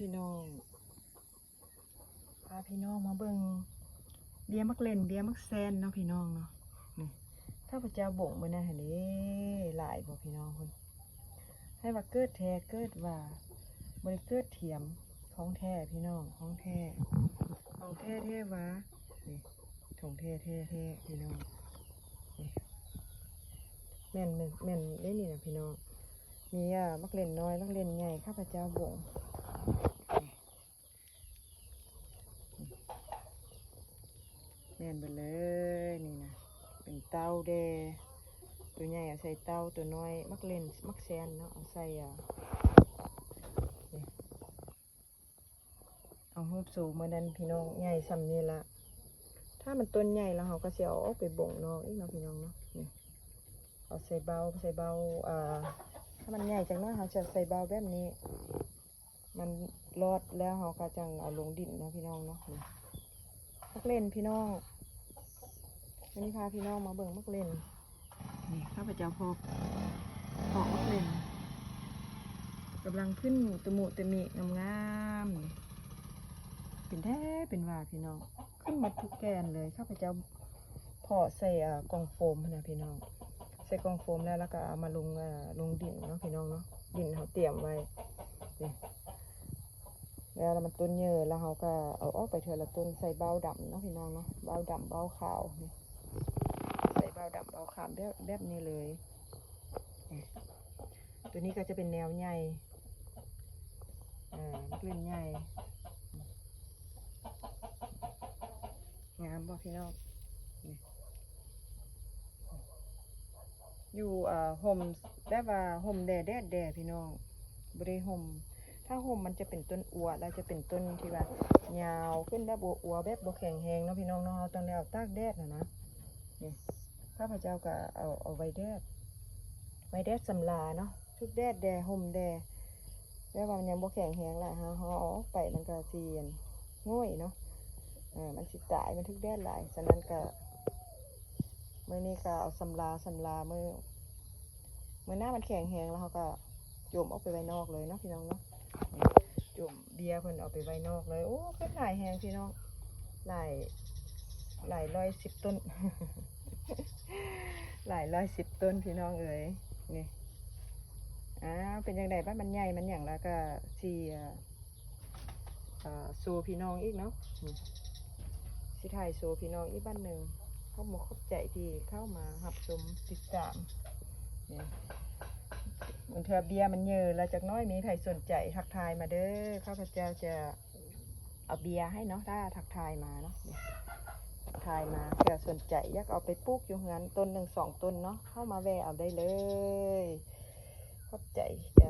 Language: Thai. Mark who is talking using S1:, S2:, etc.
S1: พี่น้องพาพี่น้องมาเบิ่งเบี้ยมักเล่นเบี้ยมักแซนเนาะพี่น้องเนาะนี่ข้าพเจ้าบ่งมื้อนั้นหั่นเด้หลายบ่พี่น้องคนให้ว่าเกิดแท้เกิดว่าบ่ได้เกิดเทียมของแท้พี่น้องของแท้ของแท้แท้ว่านี่ของแท้แท้แท้พี่น้องนี่แม่นได้นี่นะพี่น้องมีมักเล่นน้อยมักเล่นใหญ่ข้าพเจ้าบ่งแม่นไปเลยนี่นะเป็นเต้าแดตัวใหญ่เอาใส่เต้าตัวน้อยมักเล่นมักแซนเนาะเอาใส่เอาหูบสูงมาดันพี่น้องใหญ่ซ้ำนี่ละถ้ามันต้นใหญ่แล้วเขาก็จะเอาออกไปบ่งนอกอีกเนาะพี่น้องเนาะนี่เอาใส่เบาถ้ามันใหญ่จังเนาะเขาจะใส่เบาแบบนี้มันรอดแล้วเขาก็จังเอาลงดินนะพี่น้องเนาะมักเล่นพี่น้องวันนี้พาพี่น้องมาเบิ่งมักเล่นนี่ข้าพเจ้าพอมักเล่นกำลังขึ้นตะมุตะมิงามๆเป็นแท้เป็นว่าพี่น้องขึ้นมาทุกแกนเลยข้าพเจ้าพอใส่กล่องโฟมนะพี่น้องใส่กล่องโฟมแล้วก็เอามาลงดินเนาะพี่น้องเนาะดินเขาเตรียมไว้นี่แล้วมันต้นเยอะแล้วเขาก็เอาออกไปเถอะละต้นใส่เบาดำเนาะพี่น้องเนาะเบาดำเบาขาวนี่ใส่เบาดำเบาขาวแบบนี้เลยตัวนี้ก็จะเป็นแนวใหญ่มักเล่นใหญ่งามบ่พี่น้องนี่อยู่ห่มได้ว่าห่มแดดพี่น้องบริห่มถ้าห่มมันจะเป็นต้นอัวแล้วจะเป็นต้นที่ว่ายาวขึ้นแบบอัวแบบบแข็งแหงเนาะพี่น้องเนาะต้องเอาตากแดดนะนี่ข้าพเจ้าก็เอาไว้แดดสำลาเนาะทุกแดดห่มแดดแล้วว่ามันยังบแข็งแหงละฮะเขาออกไปมันก็เสียนง่อยเนาะมันสิตายมันทุกแดดหลายฉะนั้นก็เมื่อนี้ก็เอาสำลาเมื่อหน้ามันแข็งแหงแล้วเขาก็จุ่มออกไปไว้นอกเลยเนาะพี่น้องเนาะจุ่มเบียร์เพิ่นเอาไปไว้นอกเลยโอ้เป็นหลายแหงพี่น้องหลาย110 ต้น หลาย110 ต้นพี่น้องเอ๋ยนี่เป็นยังไงบ้านมันใหญ่มันอย่างแล้วก็สู่พี่น้องอีกเนาะสิถ่ายสู่พี่น้องอีกบ้านหนึ่งเข้ามาขอบใจที่เข้ามาหับชมติดตามมันเธอเบียร์มันเยอะแล้วจากน้อยมีใครสนใจทักทายมาเด้อข้าพเจ้าจะเอาเบียร์ให้เนาะถ้าทักทายมาเนาะทักทายมาเผื่อสนใจอยากเอาไปปลูกอยู่งั้นต้น1-2 ต้นเนาะเข้ามาแวะเอาได้เลยขอบใจ